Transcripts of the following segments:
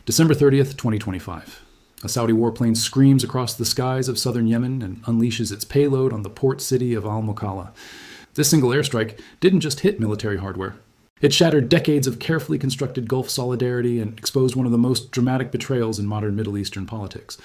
December 30th, 2025. A Saudi warplane screams across the skies of southern Yemen and unleashes its payload on the port city of Al-Mukalla. This single airstrike didn't just hit military hardware. It shattered decades of carefully constructed Gulf solidarity and exposed one of the most dramatic betrayals in modern Middle Eastern politics.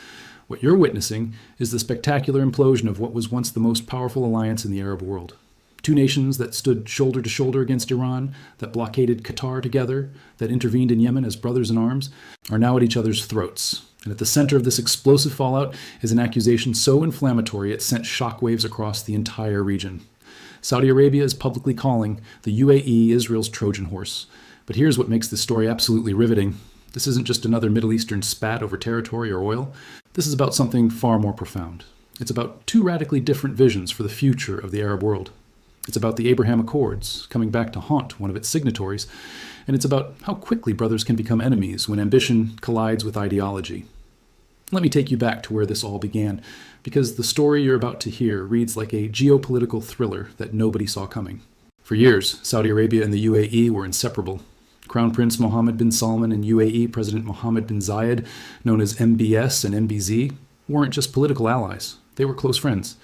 What you're witnessing is the spectacular implosion of what was once the most powerful alliance in the Arab world. Two nations that stood shoulder to shoulder against Iran, that blockaded Qatar together, that intervened in Yemen as brothers in arms, are now at each other's throats. And at the center of this explosive fallout is an accusation so inflammatory it sent shockwaves across the entire region. Saudi Arabia is publicly calling the UAE Israel's Trojan horse. But here's what makes this story absolutely riveting. This isn't just another Middle Eastern spat over territory or oil. This is about something far more profound. It's about two radically different visions for the future of the Arab world. It's about the Abraham Accords coming back to haunt one of its signatories, and it's about how quickly brothers can become enemies when ambition collides with ideology. Let me take you back to where this all began, because the story you're about to hear reads like a geopolitical thriller that nobody saw coming. For years, Saudi Arabia and the UAE were inseparable. Crown Prince Mohammed bin Salman and UAE President Mohammed bin Zayed, known as MBS and MBZ, weren't just political allies. They were close friends.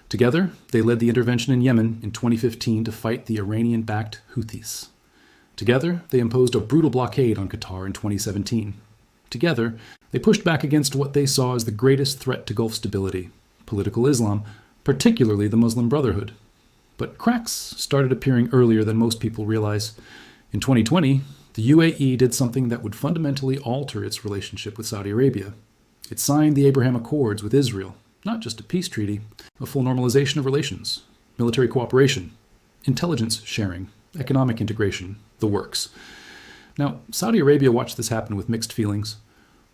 Together, they led the intervention in Yemen in 2015 to fight the Iranian-backed Houthis. Together, they imposed a brutal blockade on Qatar in 2017. Together, they pushed back against what they saw as the greatest threat to Gulf stability, political Islam, particularly the Muslim Brotherhood. But cracks started appearing earlier than most people realize. In 2020, the UAE did something that would fundamentally alter its relationship with Saudi Arabia. It signed the Abraham Accords with Israel, not just a peace treaty, a full normalization of relations, military cooperation, intelligence sharing, economic integration, the works. Now, Saudi Arabia watched this happen with mixed feelings.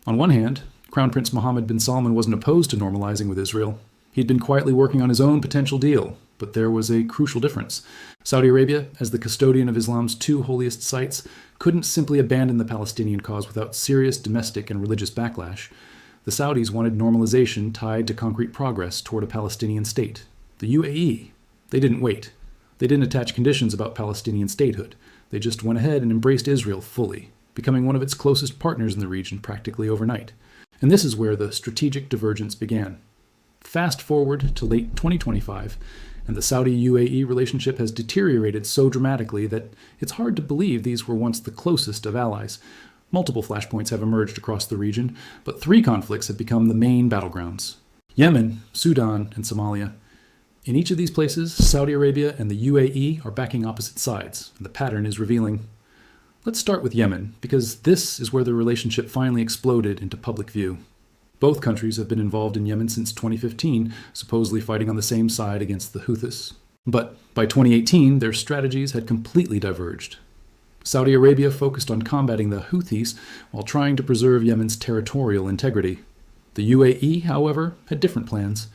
On one hand, Crown Prince Mohammed bin Salman wasn't opposed to normalizing with Israel. He'd been quietly working on his own potential deal, but there was a crucial difference. Saudi Arabia, as the custodian of Islam's two holiest sites, couldn't simply abandon the Palestinian cause without serious domestic and religious backlash. The Saudis wanted normalization tied to concrete progress toward a Palestinian state. The UAE, they didn't wait. They didn't attach conditions about Palestinian statehood. They just went ahead and embraced Israel fully, becoming one of its closest partners in the region practically overnight. And this is where the strategic divergence began. Fast forward to late 2025, and the Saudi-UAE relationship has deteriorated so dramatically that it's hard to believe these were once the closest of allies. Multiple flashpoints have emerged across the region, but three conflicts have become the main battlegrounds: Yemen, Sudan, and Somalia. In each of these places, Saudi Arabia and the UAE are backing opposite sides, and the pattern is revealing. Let's start with Yemen, because this is where the relationship finally exploded into public view. Both countries have been involved in Yemen since 2015, supposedly fighting on the same side against the Houthis. But by 2018, their strategies had completely diverged. Saudi Arabia focused on combating the Houthis while trying to preserve Yemen's territorial integrity. The UAE, however, had different plans.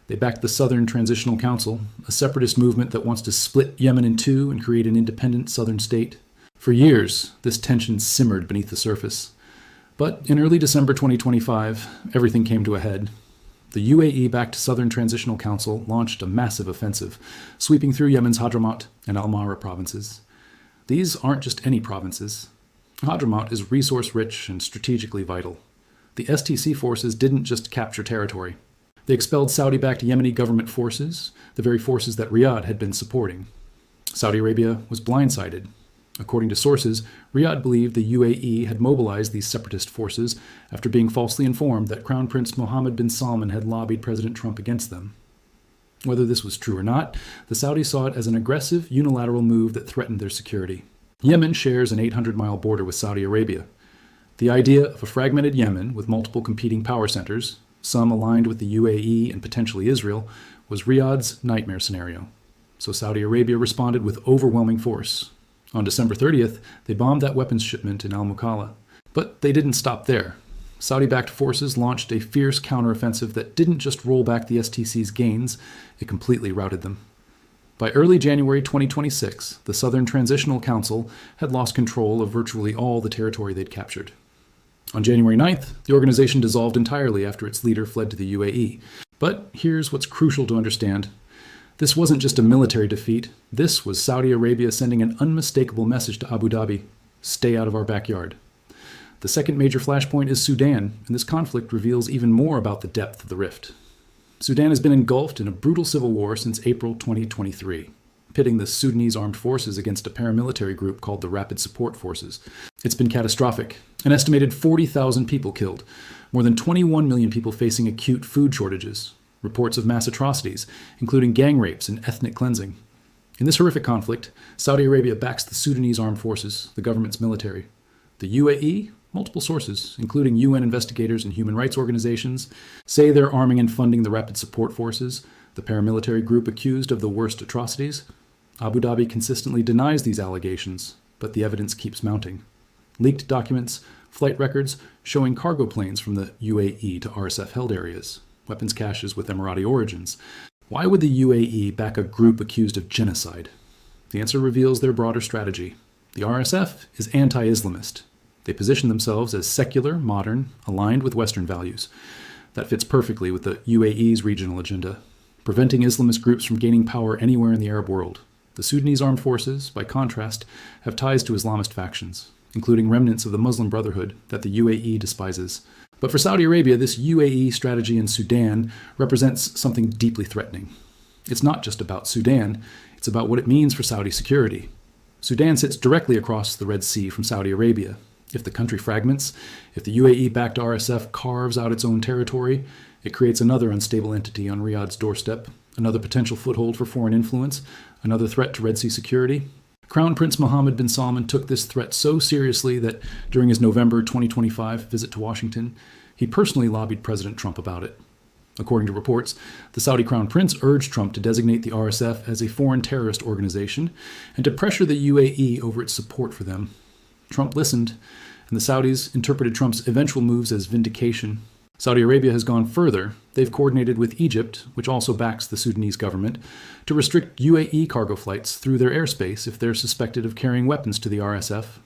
They backed the Southern Transitional Council, a separatist movement that wants to split Yemen in two and create an independent southern state. For years, this tension simmered beneath the surface. But in early December 2025, everything came to a head. The UAE-backed Southern Transitional Council launched a massive offensive, sweeping through Yemen's Hadramaut and Al-Mahra provinces. These aren't just any provinces. Hadramaut is resource-rich and strategically vital. The STC forces didn't just capture territory. They expelled Saudi-backed Yemeni government forces, the very forces that Riyadh had been supporting. Saudi Arabia was blindsided. According to sources, Riyadh believed the UAE had mobilized these separatist forces after being falsely informed that Crown Prince Mohammed bin Salman had lobbied President Trump against them. Whether this was true or not, the Saudis saw it as an aggressive, unilateral move that threatened their security. Yemen shares an 800-mile border with Saudi Arabia. The idea of a fragmented Yemen with multiple competing power centers, some aligned with the UAE and potentially Israel, was Riyadh's nightmare scenario. So Saudi Arabia responded with overwhelming force. On December 30th, they bombed that weapons shipment in Al-Mukalla. But they didn't stop there. Saudi-backed forces launched a fierce counteroffensive that didn't just roll back the STC's gains, it completely routed them. By early January 2026, the Southern Transitional Council had lost control of virtually all the territory they'd captured. On January 9th, the organization dissolved entirely after its leader fled to the UAE. But here's what's crucial to understand. This wasn't just a military defeat. This was Saudi Arabia sending an unmistakable message to Abu Dhabi: stay out of our backyard. The second major flashpoint is Sudan, and this conflict reveals even more about the depth of the rift. Sudan has been engulfed in a brutal civil war since April 2023, pitting the Sudanese armed forces against a paramilitary group called the Rapid Support Forces. It's been catastrophic. An estimated 40,000 people killed, more than 21 million people facing acute food shortages, reports of mass atrocities, including gang rapes and ethnic cleansing. In this horrific conflict, Saudi Arabia backs the Sudanese armed forces, the government's military. The UAE, multiple sources, including UN investigators and human rights organizations, say they're arming and funding the Rapid Support Forces, the paramilitary group accused of the worst atrocities. Abu Dhabi consistently denies these allegations, but the evidence keeps mounting. Leaked documents, flight records showing cargo planes from the UAE to RSF-held areas, weapons caches with Emirati origins. Why would the UAE back a group accused of genocide? The answer reveals their broader strategy. The RSF is anti-Islamist. They position themselves as secular, modern, aligned with Western values. That fits perfectly with the UAE's regional agenda, preventing Islamist groups from gaining power anywhere in the Arab world. The Sudanese armed forces, by contrast, have ties to Islamist factions, including remnants of the Muslim Brotherhood that the UAE despises. But for Saudi Arabia, this UAE strategy in Sudan represents something deeply threatening. It's not just about Sudan, it's about what it means for Saudi security. Sudan sits directly across the Red Sea from Saudi Arabia. If the country fragments, if the UAE-backed RSF carves out its own territory, it creates another unstable entity on Riyadh's doorstep, another potential foothold for foreign influence, another threat to Red Sea security. Crown Prince Mohammed bin Salman took this threat so seriously that during his November 2025 visit to Washington, he personally lobbied President Trump about it. According to reports, the Saudi Crown Prince urged Trump to designate the RSF as a foreign terrorist organization and to pressure the UAE over its support for them. Trump listened, and the Saudis interpreted Trump's eventual moves as vindication. Saudi Arabia has gone further. They've coordinated with Egypt, which also backs the Sudanese government, to restrict UAE cargo flights through their airspace if they're suspected of carrying weapons to the RSF.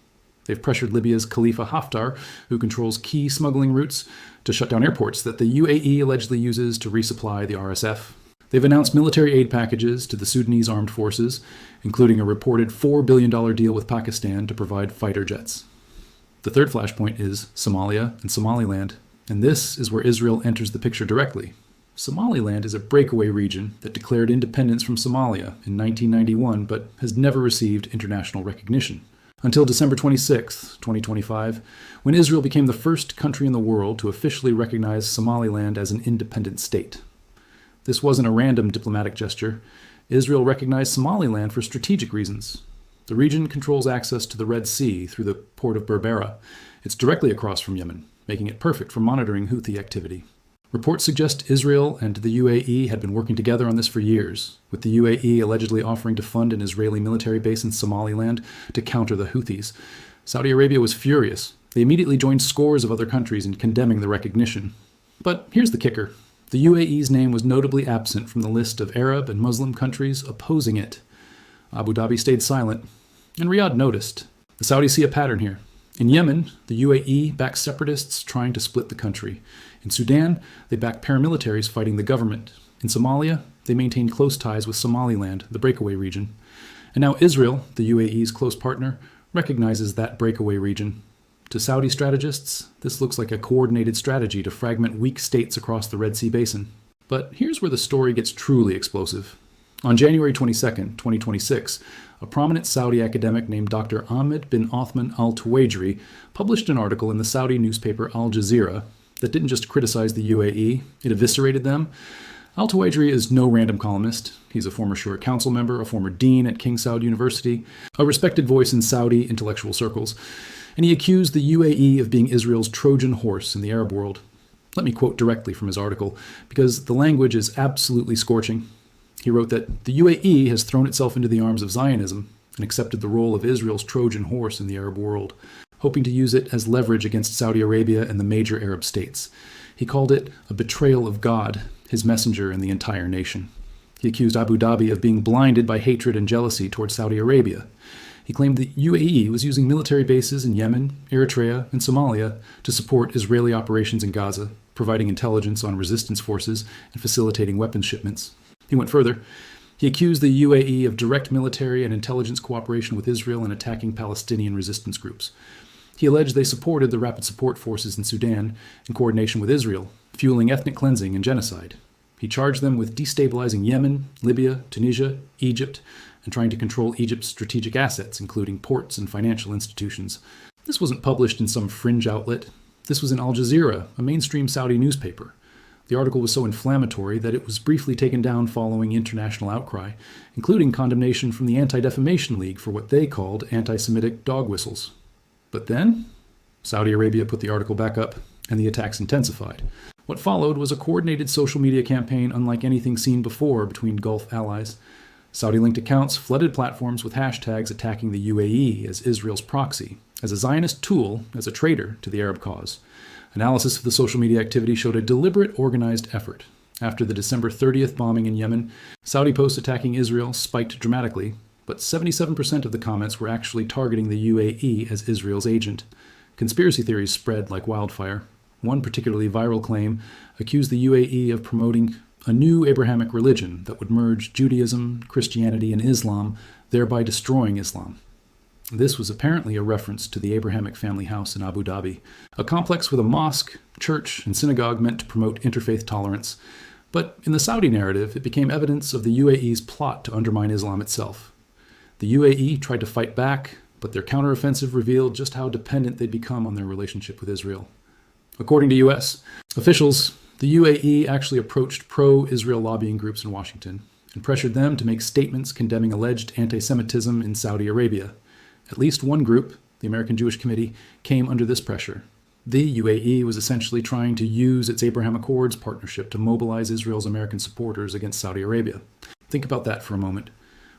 They've pressured Libya's Khalifa Haftar, who controls key smuggling routes, to shut down airports that the UAE allegedly uses to resupply the RSF. They've announced military aid packages to the Sudanese armed forces, including a reported $4 billion deal with Pakistan to provide fighter jets. The third flashpoint is Somalia and Somaliland, and this is where Israel enters the picture directly. Somaliland is a breakaway region that declared independence from Somalia in 1991 but has never received international recognition. Until December 26, 2025, when Israel became the first country in the world to officially recognize Somaliland as an independent state. This wasn't a random diplomatic gesture. Israel recognized Somaliland for strategic reasons. The region controls access to the Red Sea through the port of Berbera. It's directly across from Yemen, making it perfect for monitoring Houthi activity. Reports suggest Israel and the UAE had been working together on this for years, with the UAE allegedly offering to fund an Israeli military base in Somaliland to counter the Houthis. Saudi Arabia was furious. They immediately joined scores of other countries in condemning the recognition. But here's the kicker. The UAE's name was notably absent from the list of Arab and Muslim countries opposing it. Abu Dhabi stayed silent, and Riyadh noticed. The Saudis see a pattern here. In Yemen, the UAE backs separatists trying to split the country. In Sudan, they back paramilitaries fighting the government. In Somalia, they maintain close ties with Somaliland, the breakaway region. And now Israel, the UAE's close partner, recognizes that breakaway region. To Saudi strategists, this looks like a coordinated strategy to fragment weak states across the Red Sea basin. But here's where the story gets truly explosive. On January 22, 2026, a prominent Saudi academic named Dr. Ahmed bin Othman al-Tuwaijri published an article in the Saudi newspaper Al Jazeera that didn't just criticize the UAE, it eviscerated them. Al-Tuwaijri is no random columnist. He's a former Shura Council member, a former dean at King Saud University, a respected voice in Saudi intellectual circles, and he accused the UAE of being Israel's Trojan horse in the Arab world. Let me quote directly from his article, because the language is absolutely scorching. He wrote that the UAE has thrown itself into the arms of Zionism and accepted the role of Israel's Trojan horse in the Arab world, hoping to use it as leverage against Saudi Arabia and the major Arab states. He called it a betrayal of God, his messenger and the entire nation. He accused Abu Dhabi of being blinded by hatred and jealousy towards Saudi Arabia. He claimed the UAE was using military bases in Yemen, Eritrea, and Somalia to support Israeli operations in Gaza, providing intelligence on resistance forces and facilitating weapons shipments. He went further. He accused the UAE of direct military and intelligence cooperation with Israel in attacking Palestinian resistance groups. He alleged they supported the Rapid Support Forces in Sudan in coordination with Israel, fueling ethnic cleansing and genocide. He charged them with destabilizing Yemen, Libya, Tunisia, Egypt, and trying to control Egypt's strategic assets, including ports and financial institutions. This wasn't published in some fringe outlet. This was in Al Jazeera, a mainstream Saudi newspaper. The article was so inflammatory that it was briefly taken down following international outcry, including condemnation from the Anti-Defamation League for what they called anti-Semitic dog whistles. But then, Saudi Arabia put the article back up, and the attacks intensified. What followed was a coordinated social media campaign unlike anything seen before between Gulf allies. Saudi-linked accounts flooded platforms with hashtags attacking the UAE as Israel's proxy, as a Zionist tool, as a traitor to the Arab cause. Analysis of the social media activity showed a deliberate, organized effort. After the December 30th bombing in Yemen, Saudi posts attacking Israel spiked dramatically, but 77% of the comments were actually targeting the UAE as Israel's agent. Conspiracy theories spread like wildfire. One particularly viral claim accused the UAE of promoting a new Abrahamic religion that would merge Judaism, Christianity, and Islam, thereby destroying Islam. This was apparently a reference to the Abrahamic family house in Abu Dhabi, a complex with a mosque, church, and synagogue meant to promote interfaith tolerance. But in the Saudi narrative, it became evidence of the UAE's plot to undermine Islam itself. The UAE tried to fight back, but their counteroffensive revealed just how dependent they'd become on their relationship with Israel. According to U.S. officials, the UAE actually approached pro-Israel lobbying groups in Washington and pressured them to make statements condemning alleged anti-Semitism in Saudi Arabia. At least one group, the American Jewish Committee, came under this pressure. The UAE was essentially trying to use its Abraham Accords partnership to mobilize Israel's American supporters against Saudi Arabia. Think about that for a moment.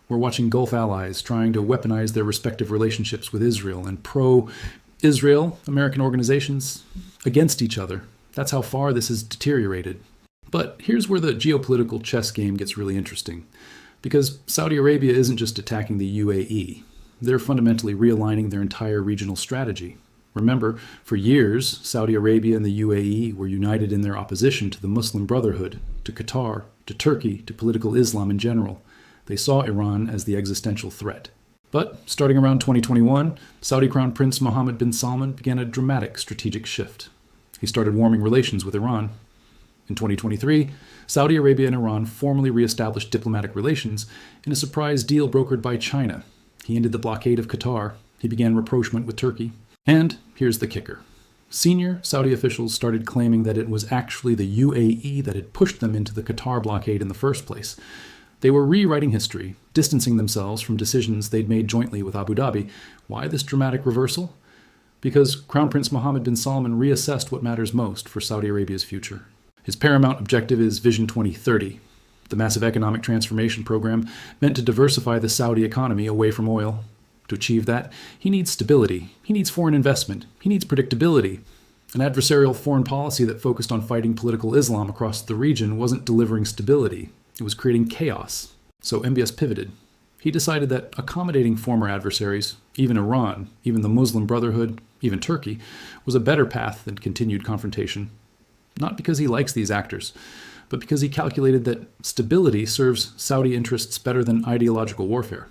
We're watching Gulf allies trying to weaponize their respective relationships with Israel and pro-Israel American organizations against each other. That's how far this has deteriorated. But here's where the geopolitical chess game gets really interesting. Because Saudi Arabia isn't just attacking the UAE. They're fundamentally realigning their entire regional strategy. Remember, for years, Saudi Arabia and the UAE were united in their opposition to the Muslim Brotherhood, to Qatar, to Turkey, to political Islam in general. They saw Iran as the existential threat. But starting around 2021, Saudi Crown Prince Mohammed bin Salman began a dramatic strategic shift. He started warming relations with Iran. In 2023, Saudi Arabia and Iran formally reestablished diplomatic relations in a surprise deal brokered by China. He ended the blockade of Qatar. He began rapprochement with Turkey. And here's the kicker. Senior Saudi officials started claiming that it was actually the UAE that had pushed them into the Qatar blockade in the first place. They were rewriting history, distancing themselves from decisions they'd made jointly with Abu Dhabi. Why this dramatic reversal? Because Crown Prince Mohammed bin Salman reassessed what matters most for Saudi Arabia's future. His paramount objective is Vision 2030, the massive economic transformation program meant to diversify the Saudi economy away from oil. To achieve that, he needs stability, he needs foreign investment, he needs predictability. An adversarial foreign policy that focused on fighting political Islam across the region wasn't delivering stability. It was creating chaos. So MBS pivoted. He decided that accommodating former adversaries, even Iran, even the Muslim Brotherhood, even Turkey, was a better path than continued confrontation. Not because he likes these actors, but because he calculated that stability serves Saudi interests better than ideological warfare.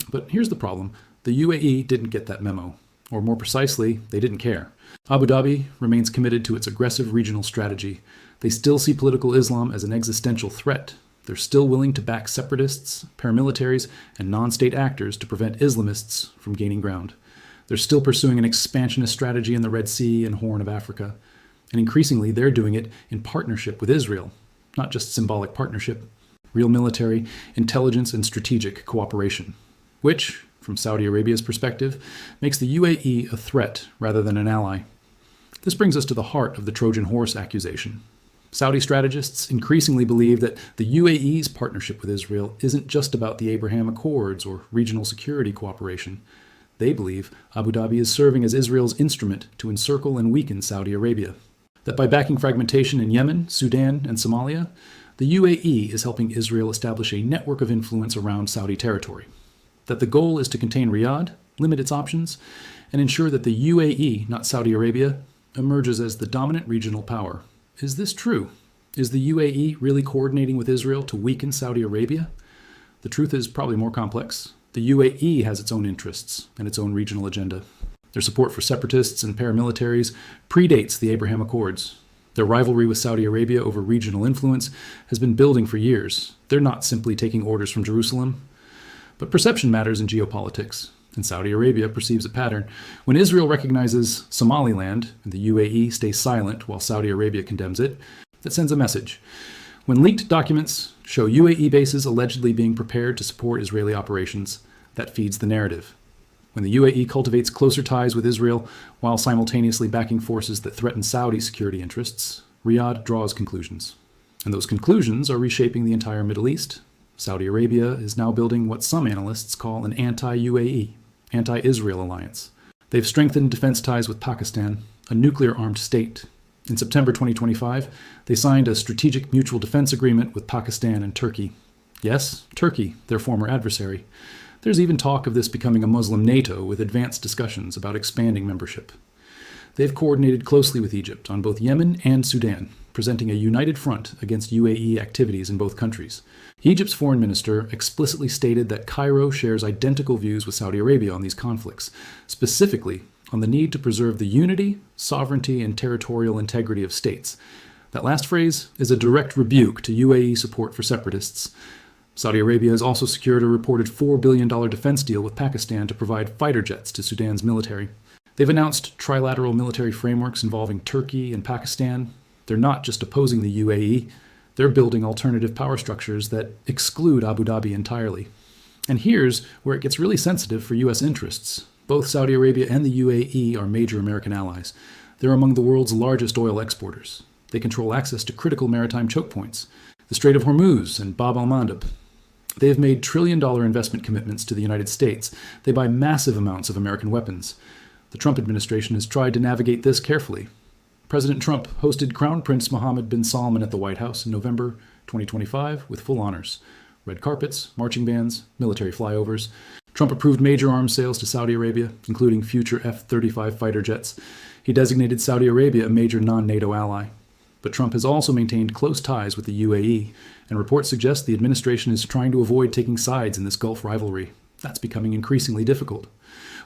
But here's the problem. The UAE didn't get that memo. Or more precisely, they didn't care. Abu Dhabi remains committed to its aggressive regional strategy. They still see political Islam as an existential threat. They're still willing to back separatists, paramilitaries, and non-state actors to prevent Islamists from gaining ground. They're still pursuing an expansionist strategy in the Red Sea and Horn of Africa. And increasingly, they're doing it in partnership with Israel. Not just symbolic partnership, real military, intelligence, and strategic cooperation. Which, from Saudi Arabia's perspective, makes the UAE a threat rather than an ally. This brings us to the heart of the Trojan horse accusation. Saudi strategists increasingly believe that the UAE's partnership with Israel isn't just about the Abraham Accords or regional security cooperation. They believe Abu Dhabi is serving as Israel's instrument to encircle and weaken Saudi Arabia. That by backing fragmentation in Yemen, Sudan, and Somalia, the UAE is helping Israel establish a network of influence around Saudi territory. That the goal is to contain Riyadh, limit its options, and ensure that the UAE, not Saudi Arabia, emerges as the dominant regional power. Is this true? Is the UAE really coordinating with Israel to weaken Saudi Arabia? The truth is probably more complex. The UAE has its own interests and its own regional agenda. Their support for separatists and paramilitaries predates the Abraham Accords. Their rivalry with Saudi Arabia over regional influence has been building for years. They're not simply taking orders from Jerusalem. But perception matters in geopolitics, and Saudi Arabia perceives a pattern. When Israel recognizes Somaliland and the UAE stays silent while Saudi Arabia condemns it, that sends a message. When leaked documents show UAE bases allegedly being prepared to support Israeli operations, that feeds the narrative. When the UAE cultivates closer ties with Israel while simultaneously backing forces that threaten Saudi security interests, Riyadh draws conclusions. And those conclusions are reshaping the entire Middle East. Saudi Arabia is now building what some analysts call an anti-UAE, anti-Israel alliance. They've strengthened defense ties with Pakistan, a nuclear-armed state. In September 2025, they signed a strategic mutual defense agreement with Pakistan and Turkey. Yes, Turkey, their former adversary. There's even talk of this becoming a Muslim NATO with advanced discussions about expanding membership. They've coordinated closely with Egypt on both Yemen and Sudan, presenting a united front against UAE activities in both countries. Egypt's foreign minister explicitly stated that Cairo shares identical views with Saudi Arabia on these conflicts, specifically on the need to preserve the unity, sovereignty, and territorial integrity of states. That last phrase is a direct rebuke to UAE support for separatists. Saudi Arabia has also secured a reported $4 billion defense deal with Pakistan to provide fighter jets to Sudan's military. They've announced trilateral military frameworks involving Turkey and Pakistan. They're not just opposing the UAE, they're building alternative power structures that exclude Abu Dhabi entirely. And here's where it gets really sensitive for U.S. interests. Both Saudi Arabia and the UAE are major American allies. They're among the world's largest oil exporters. They control access to critical maritime choke points, the Strait of Hormuz and Bab al-Mandeb. They have made trillion-dollar investment commitments to the United States. They buy massive amounts of American weapons. The Trump administration has tried to navigate this carefully. President Trump hosted Crown Prince Mohammed bin Salman at the White House in November 2025 with full honors. Red carpets, marching bands, military flyovers. Trump approved major arms sales to Saudi Arabia, including future F-35 fighter jets. He designated Saudi Arabia a major non-NATO ally. But Trump has also maintained close ties with the UAE, and reports suggest the administration is trying to avoid taking sides in this Gulf rivalry. That's becoming increasingly difficult.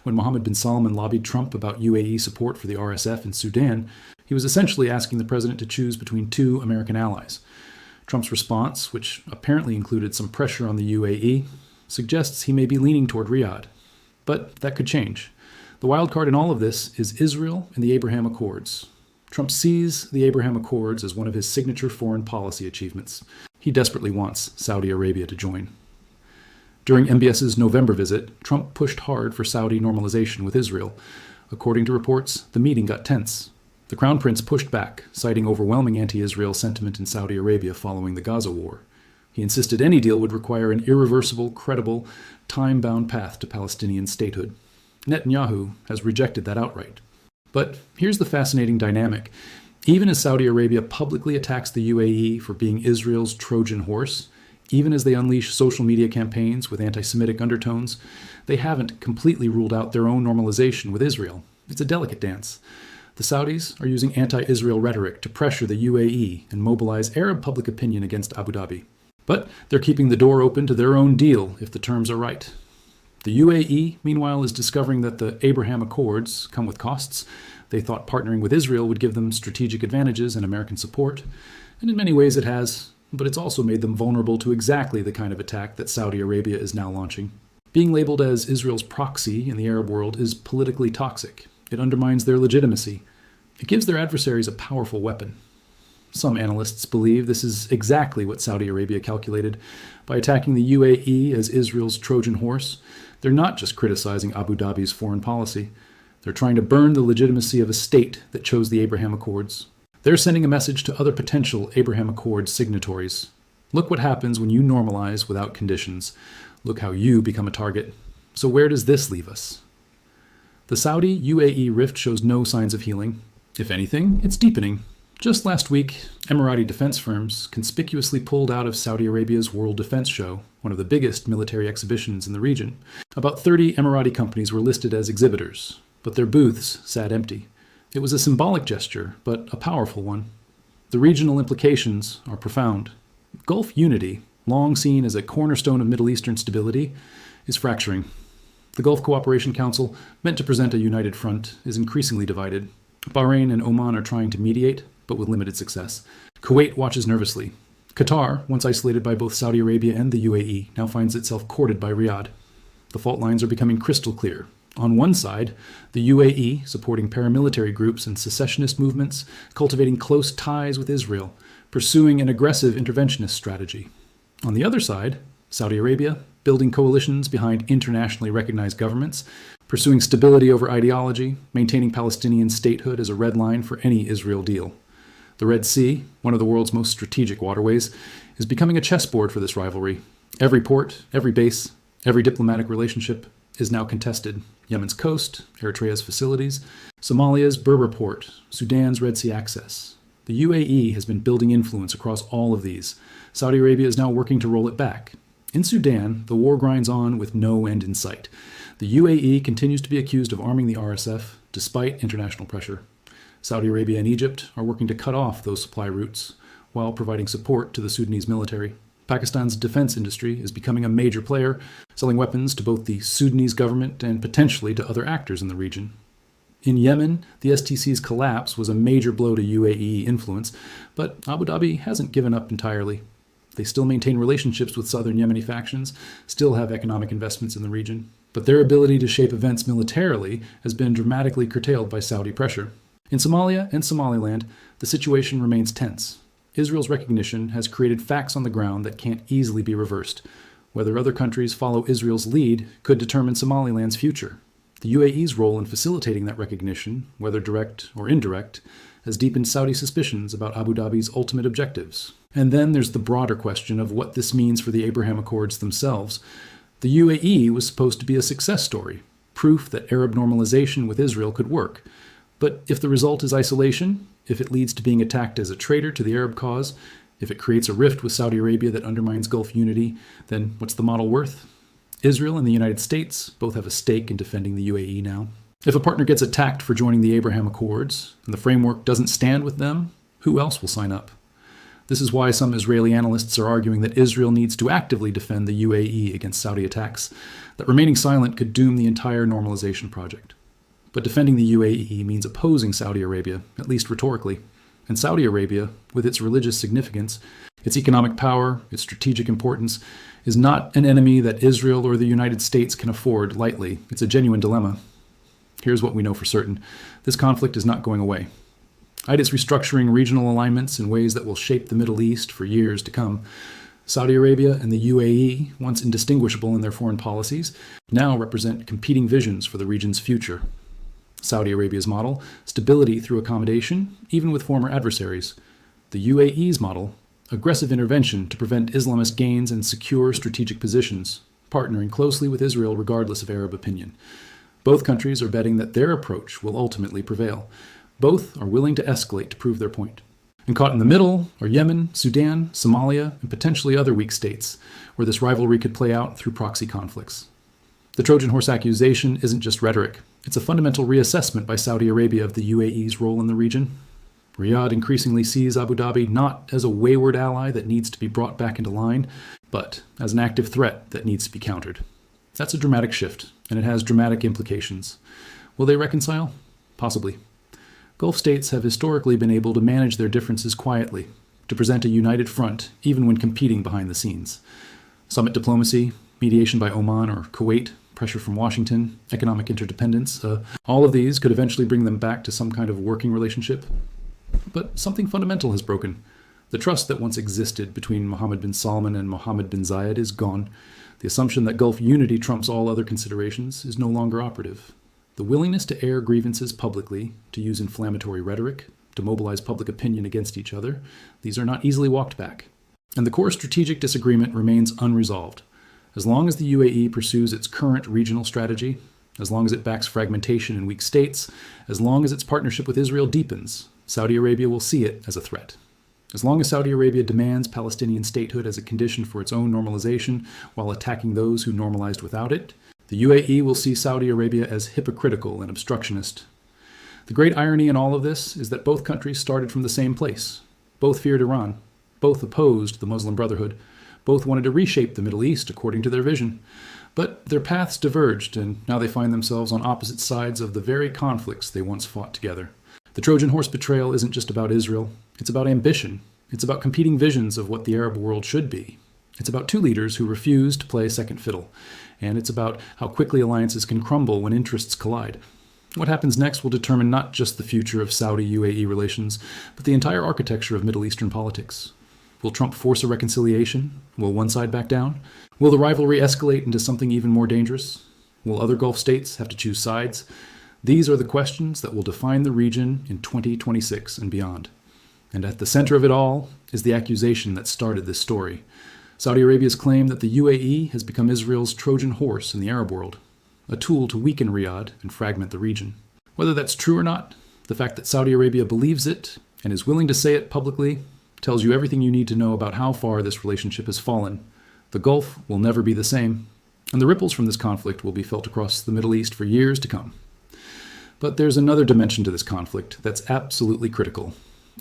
When Mohammed bin Salman lobbied Trump about UAE support for the RSF in Sudan, he was essentially asking the president to choose between two American allies. Trump's response, which apparently included some pressure on the UAE, suggests he may be leaning toward Riyadh. But that could change. The wild card in all of this is Israel and the Abraham Accords. Trump sees the Abraham Accords as one of his signature foreign policy achievements. He desperately wants Saudi Arabia to join. During MBS's November visit, Trump pushed hard for Saudi normalization with Israel. According to reports, the meeting got tense. The Crown Prince pushed back, citing overwhelming anti-Israel sentiment in Saudi Arabia following the Gaza war. He insisted any deal would require an irreversible, credible, time-bound path to Palestinian statehood. Netanyahu has rejected that outright. But here's the fascinating dynamic. Even as Saudi Arabia publicly attacks the UAE for being Israel's Trojan horse, even as they unleash social media campaigns with anti-Semitic undertones, they haven't completely ruled out their own normalization with Israel. It's a delicate dance. The Saudis are using anti-Israel rhetoric to pressure the UAE and mobilize Arab public opinion against Abu Dhabi. But they're keeping the door open to their own deal if the terms are right. The UAE, meanwhile, is discovering that the Abraham Accords come with costs. They thought partnering with Israel would give them strategic advantages and American support, and in many ways it has, but it's also made them vulnerable to exactly the kind of attack that Saudi Arabia is now launching. Being labeled as Israel's proxy in the Arab world is politically toxic. It undermines their legitimacy. It gives their adversaries a powerful weapon. Some analysts believe this is exactly what Saudi Arabia calculated. By attacking the UAE as Israel's Trojan horse, they're not just criticizing Abu Dhabi's foreign policy. They're trying to burn the legitimacy of a state that chose the Abraham Accords. They're sending a message to other potential Abraham Accords signatories. Look what happens when you normalize without conditions. Look how you become a target. So where does this leave us? The Saudi-UAE rift shows no signs of healing. If anything, it's deepening. Just last week, Emirati defense firms conspicuously pulled out of Saudi Arabia's World Defense Show, one of the biggest military exhibitions in the region. About 30 Emirati companies were listed as exhibitors, but their booths sat empty. It was a symbolic gesture, but a powerful one. The regional implications are profound. Gulf unity, long seen as a cornerstone of Middle Eastern stability, is fracturing. The Gulf Cooperation Council, meant to present a united front, is increasingly divided. Bahrain and Oman are trying to mediate, but with limited success. Kuwait watches nervously. Qatar, once isolated by both Saudi Arabia and the UAE, now finds itself courted by Riyadh. The fault lines are becoming crystal clear. On one side, the UAE, supporting paramilitary groups and secessionist movements, cultivating close ties with Israel, pursuing an aggressive interventionist strategy. On the other side, Saudi Arabia, building coalitions behind internationally recognized governments, pursuing stability over ideology, maintaining Palestinian statehood as a red line for any Israel deal. The Red Sea, one of the world's most strategic waterways, is becoming a chessboard for this rivalry. Every port, every base, every diplomatic relationship is now contested. Yemen's coast, Eritrea's facilities, Somalia's Berber port, Sudan's Red Sea access. The UAE has been building influence across all of these. Saudi Arabia is now working to roll it back. In Sudan, the war grinds on with no end in sight. The UAE continues to be accused of arming the RSF, despite international pressure. Saudi Arabia and Egypt are working to cut off those supply routes, while providing support to the Sudanese military. Pakistan's defense industry is becoming a major player, selling weapons to both the Sudanese government and potentially to other actors in the region. In Yemen, the STC's collapse was a major blow to UAE influence, but Abu Dhabi hasn't given up entirely. They still maintain relationships with southern Yemeni factions, still have economic investments in the region, but their ability to shape events militarily has been dramatically curtailed by Saudi pressure. In Somalia and Somaliland, the situation remains tense. Israel's recognition has created facts on the ground that can't easily be reversed. Whether other countries follow Israel's lead could determine Somaliland's future. The UAE's role in facilitating that recognition, whether direct or indirect, has deepened Saudi suspicions about Abu Dhabi's ultimate objectives. And then there's the broader question of what this means for the Abraham Accords themselves. The UAE was supposed to be a success story, proof that Arab normalization with Israel could work. But if the result is isolation, if it leads to being attacked as a traitor to the Arab cause, if it creates a rift with Saudi Arabia that undermines Gulf unity, then what's the model worth? Israel and the United States both have a stake in defending the UAE now. If a partner gets attacked for joining the Abraham Accords, and the framework doesn't stand with them, who else will sign up? This is why some Israeli analysts are arguing that Israel needs to actively defend the UAE against Saudi attacks, that remaining silent could doom the entire normalization project. But defending the UAE means opposing Saudi Arabia, at least rhetorically. And Saudi Arabia, with its religious significance, its economic power, its strategic importance, is not an enemy that Israel or the United States can afford lightly. It's a genuine dilemma. Here's what we know for certain. This conflict is not going away. It's restructuring regional alignments in ways that will shape the Middle East for years to come. Saudi Arabia and the UAE, once indistinguishable in their foreign policies, now represent competing visions for the region's future. Saudi Arabia's model, stability through accommodation, even with former adversaries. The UAE's model, aggressive intervention to prevent Islamist gains and secure strategic positions, partnering closely with Israel regardless of Arab opinion. Both countries are betting that their approach will ultimately prevail. Both are willing to escalate to prove their point. And caught in the middle are Yemen, Sudan, Somalia, and potentially other weak states, where this rivalry could play out through proxy conflicts. The Trojan horse accusation isn't just rhetoric. It's a fundamental reassessment by Saudi Arabia of the UAE's role in the region. Riyadh increasingly sees Abu Dhabi not as a wayward ally that needs to be brought back into line, but as an active threat that needs to be countered. That's a dramatic shift, and it has dramatic implications. Will they reconcile? Possibly. Gulf states have historically been able to manage their differences quietly, to present a united front, even when competing behind the scenes. Summit diplomacy, mediation by Oman or Kuwait, pressure from Washington, economic interdependence, all of these could eventually bring them back to some kind of working relationship. But something fundamental has broken. The trust that once existed between Mohammed bin Salman and Mohammed bin Zayed is gone. The assumption that Gulf unity trumps all other considerations is no longer operative. The willingness to air grievances publicly, to use inflammatory rhetoric, to mobilize public opinion against each other, these are not easily walked back. And the core strategic disagreement remains unresolved. As long as the UAE pursues its current regional strategy, as long as it backs fragmentation in weak states, as long as its partnership with Israel deepens, Saudi Arabia will see it as a threat. As long as Saudi Arabia demands Palestinian statehood as a condition for its own normalization while attacking those who normalized without it, the UAE will see Saudi Arabia as hypocritical and obstructionist. The great irony in all of this is that both countries started from the same place. Both feared Iran. Both opposed the Muslim Brotherhood. Both wanted to reshape the Middle East according to their vision. But their paths diverged, and now they find themselves on opposite sides of the very conflicts they once fought together. The Trojan horse betrayal isn't just about Israel. It's about ambition. It's about competing visions of what the Arab world should be. It's about two leaders who refuse to play second fiddle. And it's about how quickly alliances can crumble when interests collide. What happens next will determine not just the future of Saudi-UAE relations, but the entire architecture of Middle Eastern politics. Will Trump force a reconciliation? Will one side back down? Will the rivalry escalate into something even more dangerous? Will other Gulf states have to choose sides? These are the questions that will define the region in 2026 and beyond. And at the center of it all is the accusation that started this story. Saudi Arabia's claim that the UAE has become Israel's Trojan horse in the Arab world, a tool to weaken Riyadh and fragment the region. Whether that's true or not, the fact that Saudi Arabia believes it and is willing to say it publicly tells you everything you need to know about how far this relationship has fallen. The Gulf will never be the same, and the ripples from this conflict will be felt across the Middle East for years to come. But there's another dimension to this conflict that's absolutely critical: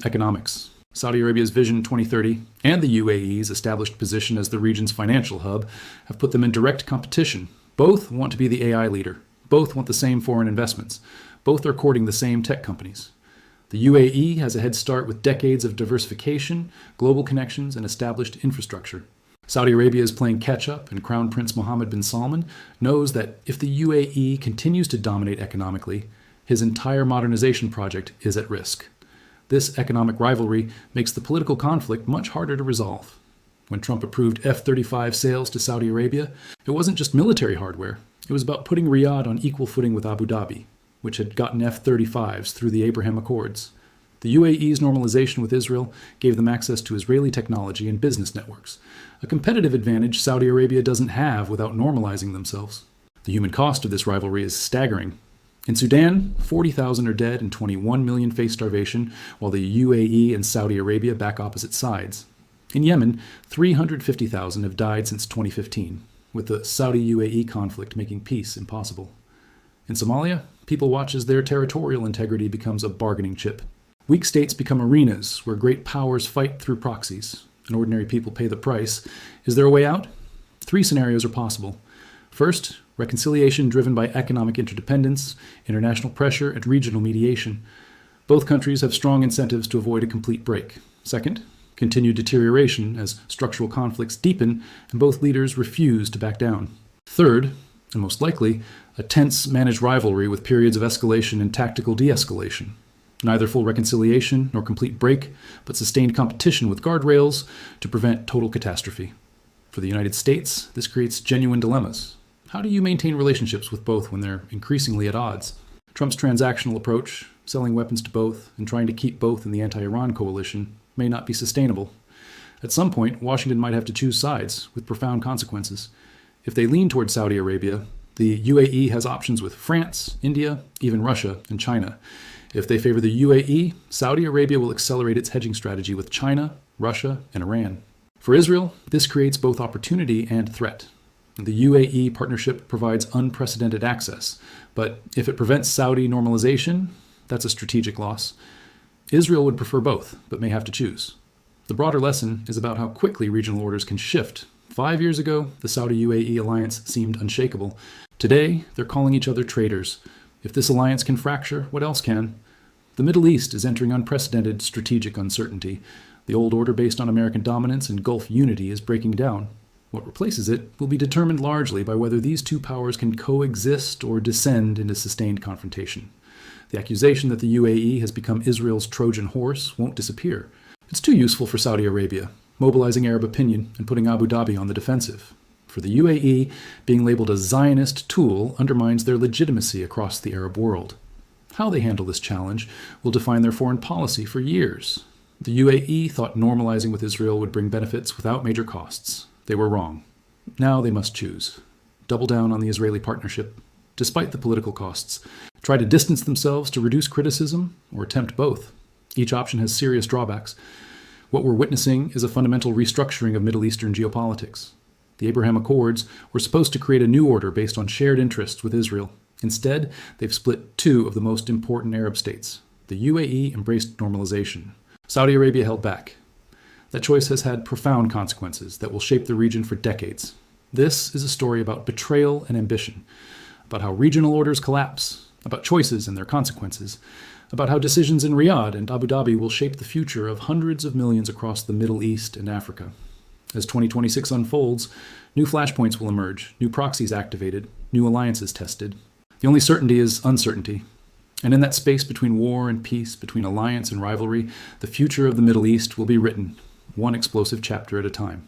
economics. Saudi Arabia's Vision 2030 and the UAE's established position as the region's financial hub have put them in direct competition. Both want to be the AI leader. Both want the same foreign investments. Both are courting the same tech companies. The UAE has a head start with decades of diversification, global connections, and established infrastructure. Saudi Arabia is playing catch-up, and Crown Prince Mohammed bin Salman knows that if the UAE continues to dominate economically, his entire modernization project is at risk. This economic rivalry makes the political conflict much harder to resolve. When Trump approved F-35 sales to Saudi Arabia, it wasn't just military hardware. It was about putting Riyadh on equal footing with Abu Dhabi, which had gotten F-35s through the Abraham Accords. The UAE's normalization with Israel gave them access to Israeli technology and business networks, a competitive advantage Saudi Arabia doesn't have without normalizing themselves. The human cost of this rivalry is staggering. In Sudan, 40,000 are dead and 21 million face starvation, while the UAE and Saudi Arabia back opposite sides. In Yemen, 350,000 have died since 2015, with the Saudi-UAE conflict making peace impossible. In Somalia, people watch as their territorial integrity becomes a bargaining chip. Weak states become arenas where great powers fight through proxies, and ordinary people pay the price. Is there a way out? 3 scenarios are possible. First, reconciliation driven by economic interdependence, international pressure, and regional mediation. Both countries have strong incentives to avoid a complete break. Second, continued deterioration as structural conflicts deepen and both leaders refuse to back down. Third, and most likely, a tense managed rivalry with periods of escalation and tactical de-escalation. Neither full reconciliation nor complete break, but sustained competition with guardrails to prevent total catastrophe. For the United States, this creates genuine dilemmas. How do you maintain relationships with both when they're increasingly at odds? Trump's transactional approach, selling weapons to both and trying to keep both in the anti-Iran coalition, may not be sustainable. At some point, Washington might have to choose sides, with profound consequences. If they lean toward Saudi Arabia, the UAE has options with France, India, even Russia, and China. If they favor the UAE, Saudi Arabia will accelerate its hedging strategy with China, Russia, and Iran. For Israel, this creates both opportunity and threat. The UAE partnership provides unprecedented access, but if it prevents Saudi normalization, that's a strategic loss. Israel would prefer both, but may have to choose. The broader lesson is about how quickly regional orders can shift. 5 years ago, the Saudi-UAE alliance seemed unshakable. Today, they're calling each other traitors. If this alliance can fracture, what else can? The Middle East is entering unprecedented strategic uncertainty. The old order based on American dominance and Gulf unity is breaking down. What replaces it will be determined largely by whether these two powers can coexist or descend into sustained confrontation. The accusation that the UAE has become Israel's Trojan horse won't disappear. It's too useful for Saudi Arabia, mobilizing Arab opinion and putting Abu Dhabi on the defensive. For the UAE, being labeled a Zionist tool undermines their legitimacy across the Arab world. How they handle this challenge will define their foreign policy for years. The UAE thought normalizing with Israel would bring benefits without major costs. They were wrong. Now they must choose. Double down on the Israeli partnership, despite the political costs. Try to distance themselves to reduce criticism, or attempt both. Each option has serious drawbacks. What we're witnessing is a fundamental restructuring of Middle Eastern geopolitics. The Abraham Accords were supposed to create a new order based on shared interests with Israel. Instead, they've split 2 of the most important Arab states. The UAE embraced normalization. Saudi Arabia held back. That choice has had profound consequences that will shape the region for decades. This is a story about betrayal and ambition, about how regional orders collapse, about choices and their consequences, about how decisions in Riyadh and Abu Dhabi will shape the future of hundreds of millions across the Middle East and Africa. As 2026 unfolds, new flashpoints will emerge, new proxies activated, new alliances tested. The only certainty is uncertainty. And in that space between war and peace, between alliance and rivalry, the future of the Middle East will be written, one explosive chapter at a time.